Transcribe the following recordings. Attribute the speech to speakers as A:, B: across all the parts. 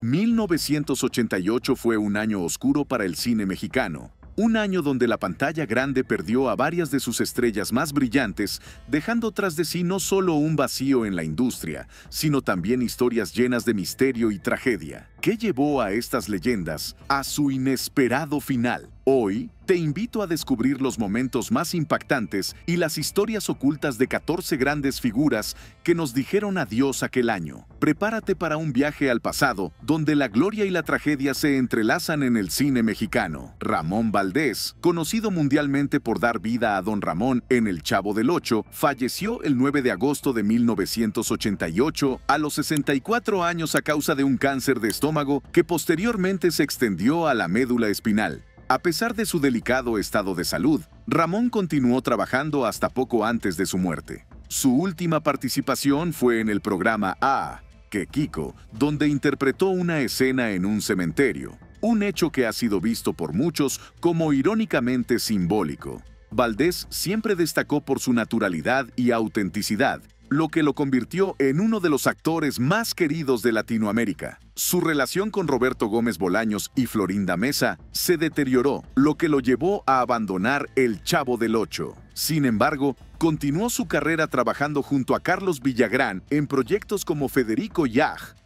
A: 1988 fue un año oscuro para el cine mexicano. Un año donde la pantalla grande perdió a varias de sus estrellas más brillantes, dejando tras de sí no solo un vacío en la industria, sino también historias llenas de misterio y tragedia. ¿Qué llevó a estas leyendas a su inesperado final? Hoy, te invito a descubrir los momentos más impactantes y las historias ocultas de 14 grandes figuras que nos dijeron adiós aquel año. Prepárate para un viaje al pasado, donde la gloria y la tragedia se entrelazan en el cine mexicano. Ramón Valdés, conocido mundialmente por dar vida a Don Ramón en El Chavo del Ocho, falleció el 9 de agosto de 1988 a los 64 años a causa de un cáncer de estómago que posteriormente se extendió a la médula espinal. A pesar de su delicado estado de salud, Ramón continuó trabajando hasta poco antes de su muerte. Su última participación fue en el programa Que Kiko, donde interpretó una escena en un cementerio, un hecho que ha sido visto por muchos como irónicamente simbólico. Valdés siempre destacó por su naturalidad y autenticidad, lo que lo convirtió en uno de los actores más queridos de Latinoamérica. Su relación con Roberto Gómez Bolaños y Florinda Mesa se deterioró, lo que lo llevó a abandonar El Chavo del Ocho. Sin embargo, continuó su carrera trabajando junto a Carlos Villagrán en proyectos como Federico y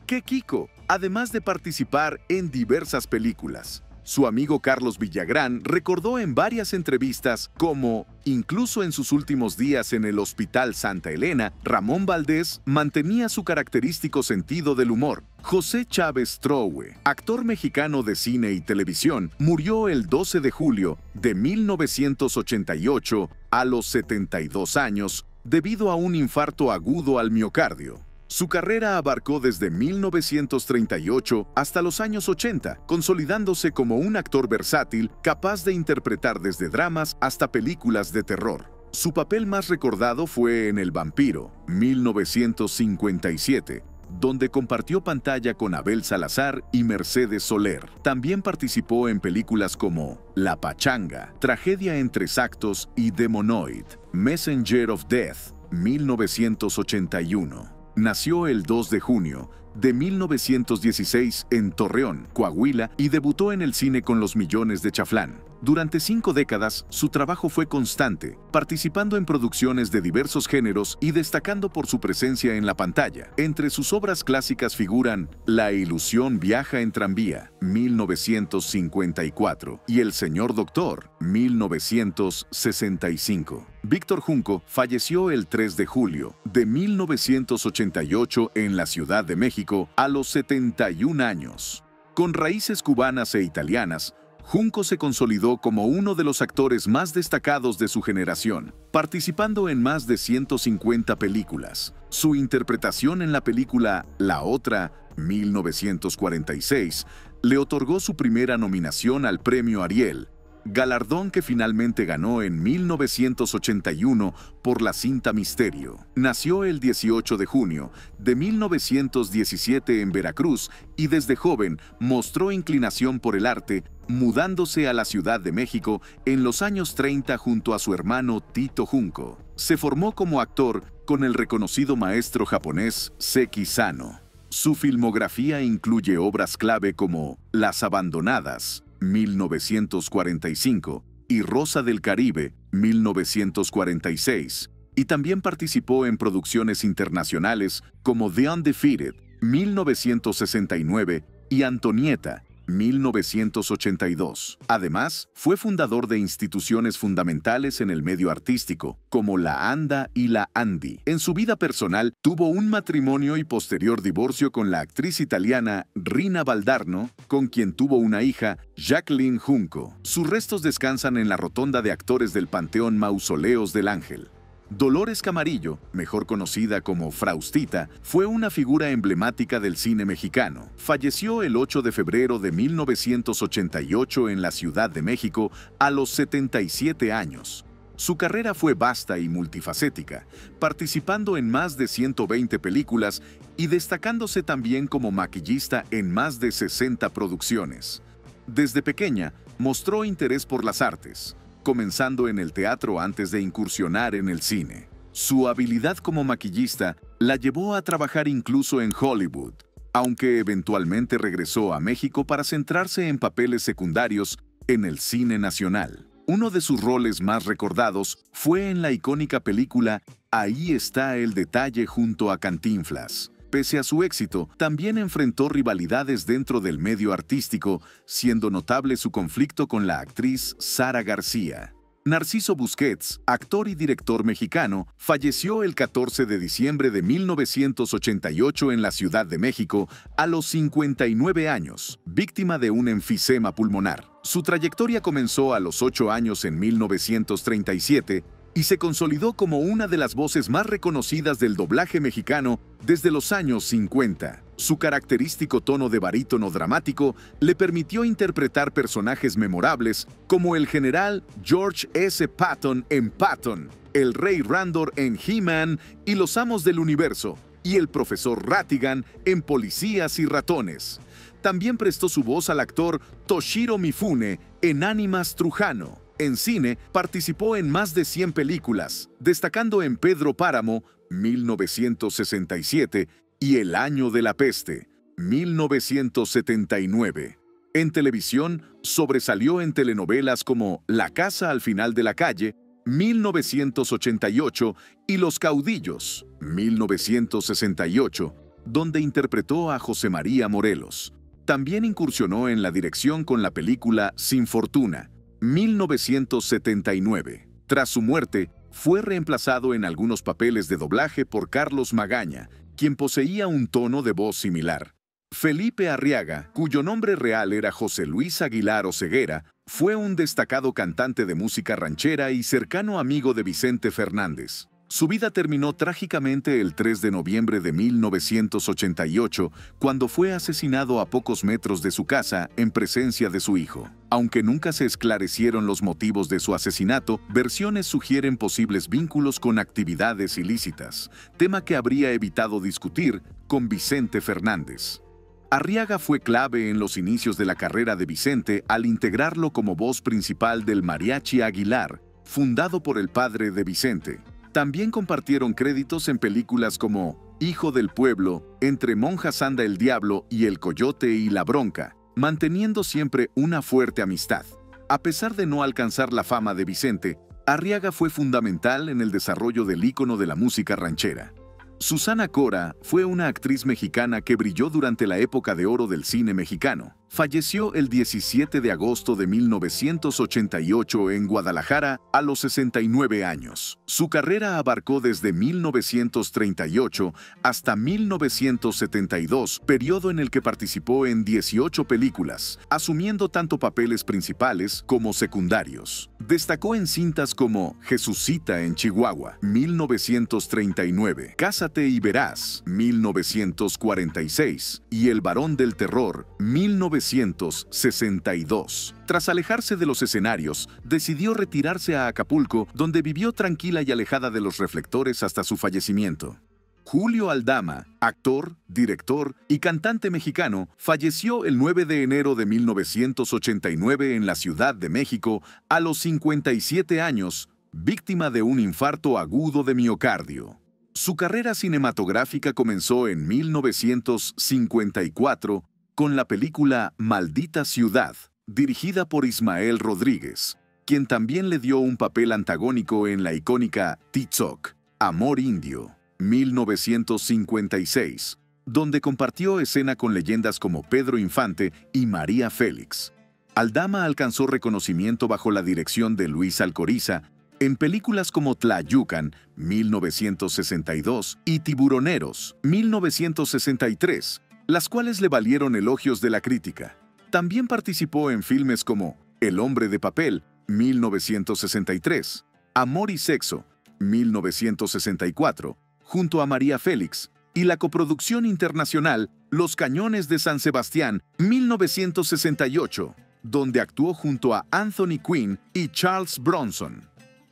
A: Que Kiko, además de participar en diversas películas. Su amigo Carlos Villagrán recordó en varias entrevistas cómo, incluso en sus últimos días en el Hospital Santa Elena, Ramón Valdés mantenía su característico sentido del humor. José Chávez Troue, actor mexicano de cine y televisión, murió el 12 de julio de 1988 a los 72 años debido a un infarto agudo al miocardio. Su carrera abarcó desde 1938 hasta los años 80, consolidándose como un actor versátil capaz de interpretar desde dramas hasta películas de terror. Su papel más recordado fue en El Vampiro, 1957, donde compartió pantalla con Abel Salazar y Mercedes Soler. También participó en películas como La Pachanga, Tragedia en tres actos y Demonoid, Messenger of Death, 1981. Nació el 2 de junio de 1916 en Torreón, Coahuila, y debutó en el cine con Los Millones de Chaflán. Durante 5 décadas, su trabajo fue constante, participando en producciones de diversos géneros y destacando por su presencia en la pantalla. Entre sus obras clásicas figuran La ilusión viaja en tranvía, 1954, y El señor doctor, 1965. Víctor Junco falleció el 3 de julio de 1988 en la Ciudad de México a los 71 años. Con raíces cubanas e italianas, Junco se consolidó como uno de los actores más destacados de su generación, participando en más de 150 películas. Su interpretación en la película La Otra, 1946, le otorgó su primera nominación al Premio Ariel, galardón que finalmente ganó en 1981 por la cinta Misterio. Nació el 18 de junio de 1917 en Veracruz y desde joven mostró inclinación por el arte, mudándose a la Ciudad de México en los años 30 junto a su hermano Tito Junco. Se formó como actor con el reconocido maestro japonés Seki Sano. Su filmografía incluye obras clave como Las Abandonadas, 1945, y Rosa del Caribe, 1946, y también participó en producciones internacionales como The Undefeated, 1969, y Antonieta, 1982. Además, fue fundador de instituciones fundamentales en el medio artístico, como la ANDA y la ANDI. En su vida personal, tuvo un matrimonio y posterior divorcio con la actriz italiana Rina Baldarno, con quien tuvo una hija, Jacqueline Junco. Sus restos descansan en la rotonda de actores del Panteón Mausoleos del Ángel. Dolores Camarillo, mejor conocida como Fraustita, fue una figura emblemática del cine mexicano. Falleció el 8 de febrero de 1988 en la Ciudad de México a los 77 años. Su carrera fue vasta y multifacética, participando en más de 120 películas y destacándose también como maquillista en más de 60 producciones. Desde pequeña, mostró interés por las artes, comenzando en el teatro antes de incursionar en el cine. Su habilidad como maquillista la llevó a trabajar incluso en Hollywood. aunque eventualmente regresó a México para centrarse en papeles secundarios en el cine nacional. Uno de sus roles más recordados fue en la icónica película Ahí está el detalle junto a Cantinflas. Pese a su éxito, también enfrentó rivalidades dentro del medio artístico, siendo notable su conflicto con la actriz Sara García. Narciso Busquets, actor y director mexicano, falleció el 14 de diciembre de 1988 en la Ciudad de México a los 59 años, víctima de un enfisema pulmonar. Su trayectoria comenzó a los 8 años en 1937 y se consolidó como una de las voces más reconocidas del doblaje mexicano desde los años 50. Su característico tono de barítono dramático le permitió interpretar personajes memorables como el general George S. Patton en Patton, el Rey Randor en He-Man y los Amos del Universo, y el profesor Ratigan en Policías y Ratones. También prestó su voz al actor Toshiro Mifune en Ánimas Trujano. En cine, participó en más de 100 películas, destacando en Pedro Páramo, 1967, y El Año de la Peste, 1979. En televisión, sobresalió en telenovelas como La Casa al Final de la Calle, 1988, y Los Caudillos, 1968, donde interpretó a José María Morelos. También incursionó en la dirección con la película Sin Fortuna, 1979. Tras su muerte, fue reemplazado en algunos papeles de doblaje por Carlos Magaña, quien poseía un tono de voz similar. Felipe Arriaga, cuyo nombre real era José Luis Aguilar Oseguera, fue un destacado cantante de música ranchera y cercano amigo de Vicente Fernández. Su vida terminó trágicamente el 3 de noviembre de 1988, cuando fue asesinado a pocos metros de su casa en presencia de su hijo. Aunque nunca se esclarecieron los motivos de su asesinato, versiones sugieren posibles vínculos con actividades ilícitas, tema que habría evitado discutir con Vicente Fernández. Arriaga fue clave en los inicios de la carrera de Vicente al integrarlo como voz principal del Mariachi Aguilar, fundado por el padre de Vicente. También compartieron créditos en películas como Hijo del Pueblo, Entre monjas anda el diablo y El Coyote y la Bronca, manteniendo siempre una fuerte amistad. A pesar de no alcanzar la fama de Vicente, Arriaga fue fundamental en el desarrollo del ícono de la música ranchera. Susana Cora fue una actriz mexicana que brilló durante la época de oro del cine mexicano. Falleció el 17 de agosto de 1988 en Guadalajara a los 69 años. Su carrera abarcó desde 1938 hasta 1972, periodo en el que participó en 18 películas, asumiendo tanto papeles principales como secundarios. Destacó en cintas como Jesucita en Chihuahua, 1939, Cásate y verás, 1946, y El Varón del Terror, 1962. Tras alejarse de los escenarios, decidió retirarse a Acapulco, donde vivió tranquila y alejada de los reflectores hasta su fallecimiento. Julio Aldama, actor, director y cantante mexicano, falleció el 9 de enero de 1989 en la Ciudad de México a los 57 años, víctima de un infarto agudo de miocardio. Su carrera cinematográfica comenzó en 1954 con la película Maldita Ciudad, dirigida por Ismael Rodríguez, quien también le dio un papel antagónico en la icónica Tzoc, Amor Indio, 1956, donde compartió escena con leyendas como Pedro Infante y María Félix. Aldama alcanzó reconocimiento bajo la dirección de Luis Alcoriza en películas como Tlayucan, 1962, y Tiburoneros, 1963, las cuales le valieron elogios de la crítica. También participó en filmes como El Hombre de Papel, 1963, Amor y Sexo, 1964, junto a María Félix, y la coproducción internacional Los Cañones de San Sebastián, 1968, donde actuó junto a Anthony Quinn y Charles Bronson.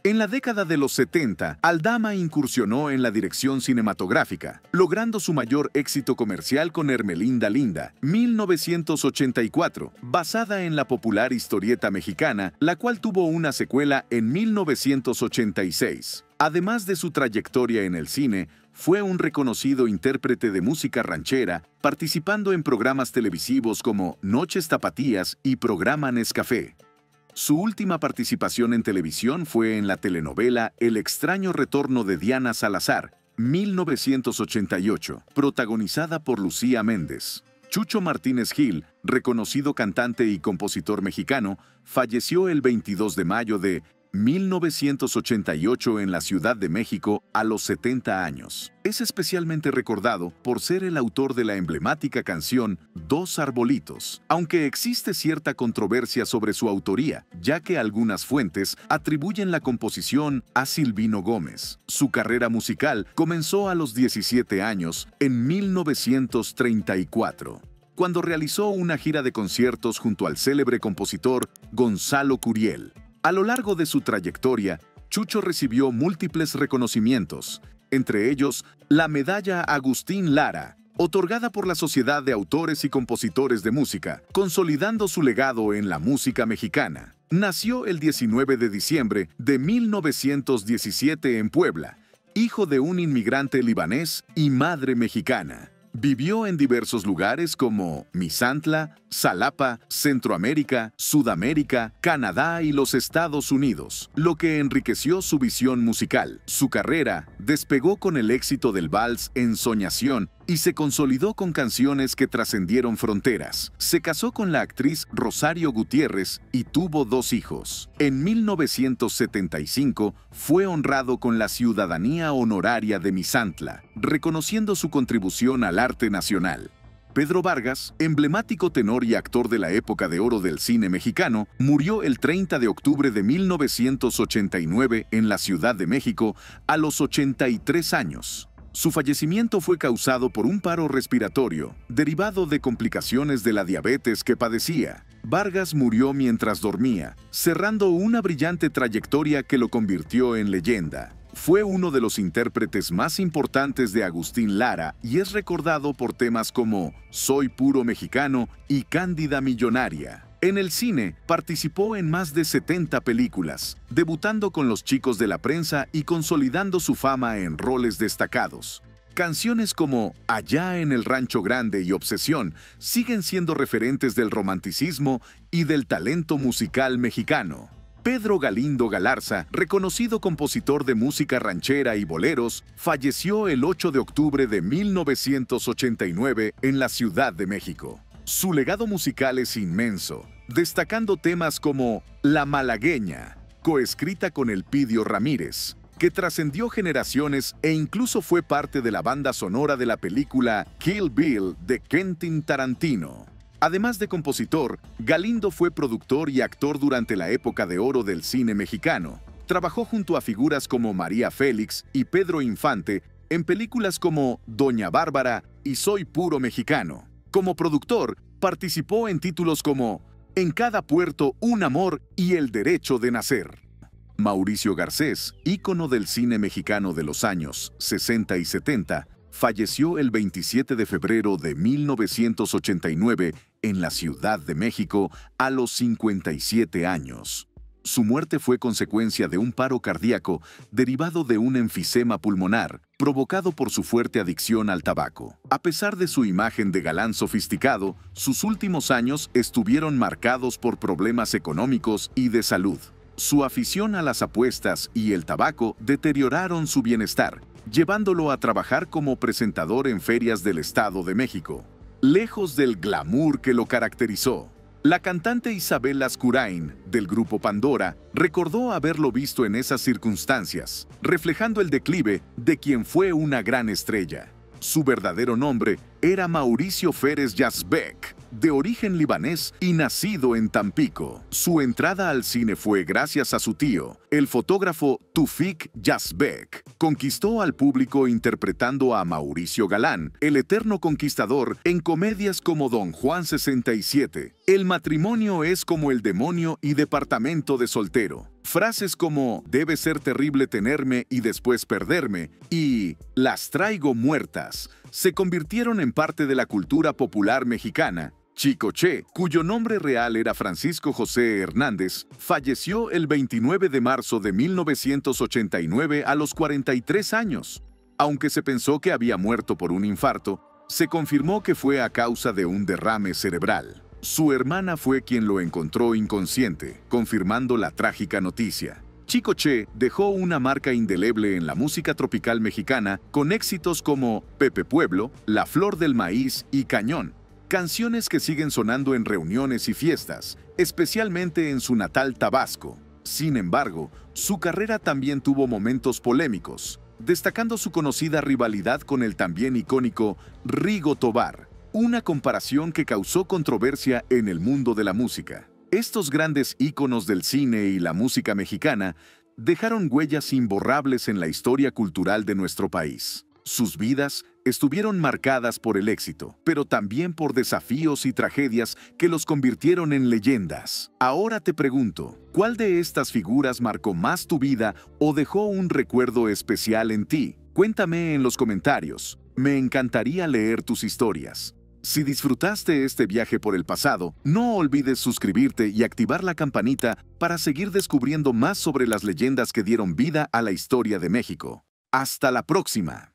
A: En la década de los 70, Aldama incursionó en la dirección cinematográfica, logrando su mayor éxito comercial con Hermelinda Linda, 1984, basada en la popular historieta mexicana, la cual tuvo una secuela en 1986. Además de su trayectoria en el cine, fue un reconocido intérprete de música ranchera, participando en programas televisivos como Noches Tapatías y Programa Nescafé. Su última participación en televisión fue en la telenovela El extraño retorno de Diana Salazar, 1988, protagonizada por Lucía Méndez. Chucho Martínez Gil, reconocido cantante y compositor mexicano, falleció el 22 de mayo de 1988 en la Ciudad de México a los 70 años. Es especialmente recordado por ser el autor de la emblemática canción Dos Arbolitos, aunque existe cierta controversia sobre su autoría, ya que algunas fuentes atribuyen la composición a Silvino Gómez. Su carrera musical comenzó a los 17 años, en 1934, cuando realizó una gira de conciertos junto al célebre compositor Gonzalo Curiel. A lo largo de su trayectoria, Chucho recibió múltiples reconocimientos, entre ellos la Medalla Agustín Lara, otorgada por la Sociedad de Autores y Compositores de Música, consolidando su legado en la música mexicana. Nació el 19 de diciembre de 1917 en Puebla, hijo de un inmigrante libanés y madre mexicana. Vivió en diversos lugares como Misantla, Xalapa, Centroamérica, Sudamérica, Canadá y los Estados Unidos, lo que enriqueció su visión musical. Su carrera despegó con el éxito del vals Ensoñación y se consolidó con canciones que trascendieron fronteras. Se casó con la actriz Rosario Gutiérrez y tuvo 2 hijos. En 1975 fue honrado con la ciudadanía honoraria de Misantla, reconociendo su contribución al arte nacional. Pedro Vargas, emblemático tenor y actor de la época de oro del cine mexicano, murió el 30 de octubre de 1989 en la Ciudad de México a los 83 años. Su fallecimiento fue causado por un paro respiratorio, derivado de complicaciones de la diabetes que padecía. Vargas murió mientras dormía, cerrando una brillante trayectoria que lo convirtió en leyenda. Fue uno de los intérpretes más importantes de Agustín Lara y es recordado por temas como Soy puro mexicano y Cándida millonaria. En el cine, participó en más de 70 películas, debutando con Los chicos de la prensa y consolidando su fama en roles destacados. Canciones como Allá en el Rancho Grande y Obsesión siguen siendo referentes del romanticismo y del talento musical mexicano. Pedro Galindo Galarza, reconocido compositor de música ranchera y boleros, falleció el 8 de octubre de 1989 en la Ciudad de México. Su legado musical es inmenso, destacando temas como La Malagueña, coescrita con Elpidio Ramírez, que trascendió generaciones e incluso fue parte de la banda sonora de la película Kill Bill de Quentin Tarantino. Además de compositor, Galindo fue productor y actor durante la época de oro del cine mexicano. Trabajó junto a figuras como María Félix y Pedro Infante en películas como Doña Bárbara y Soy puro mexicano. Como productor, participó en títulos como En cada puerto un amor y El derecho de nacer. Mauricio Garcés, ícono del cine mexicano de los años 60 y 70, falleció el 27 de febrero de 1989 en la Ciudad de México a los 57 años. Su muerte fue consecuencia de un paro cardíaco derivado de un enfisema pulmonar, provocado por su fuerte adicción al tabaco. A pesar de su imagen de galán sofisticado, sus últimos años estuvieron marcados por problemas económicos y de salud. Su afición a las apuestas y el tabaco deterioraron su bienestar, llevándolo a trabajar como presentador en ferias del Estado de México. Lejos del glamour que lo caracterizó, la cantante Isabel Lascurain, del grupo Pandora, recordó haberlo visto en esas circunstancias, reflejando el declive de quien fue una gran estrella. Su verdadero nombre era Mauricio Férez Yazbek, de origen libanés y nacido en Tampico. Su entrada al cine fue gracias a su tío, el fotógrafo Tufik Yazbek. Conquistó al público interpretando a Mauricio Galán, el eterno conquistador, en comedias como Don Juan 67, El matrimonio es como el demonio y Departamento de soltero. Frases como debe ser terrible tenerme y después perderme y las traigo muertas se convirtieron en parte de la cultura popular mexicana. Chicoche, cuyo nombre real era Francisco José Hernández, falleció el 29 de marzo de 1989 a los 43 años. Aunque se pensó que había muerto por un infarto, se confirmó que fue a causa de un derrame cerebral. Su hermana fue quien lo encontró inconsciente, confirmando la trágica noticia. Chico Che dejó una marca indeleble en la música tropical mexicana con éxitos como Pepe Pueblo, La Flor del Maíz y Cañón, canciones que siguen sonando en reuniones y fiestas, especialmente en su natal Tabasco. Sin embargo, su carrera también tuvo momentos polémicos, destacando su conocida rivalidad con el también icónico Rigo Tobar, una comparación que causó controversia en el mundo de la música. Estos grandes íconos del cine y la música mexicana dejaron huellas imborrables en la historia cultural de nuestro país. Sus vidas estuvieron marcadas por el éxito, pero también por desafíos y tragedias que los convirtieron en leyendas. Ahora te pregunto, ¿cuál de estas figuras marcó más tu vida o dejó un recuerdo especial en ti? Cuéntame en los comentarios. Me encantaría leer tus historias. Si disfrutaste este viaje por el pasado, no olvides suscribirte y activar la campanita para seguir descubriendo más sobre las leyendas que dieron vida a la historia de México. ¡Hasta la próxima!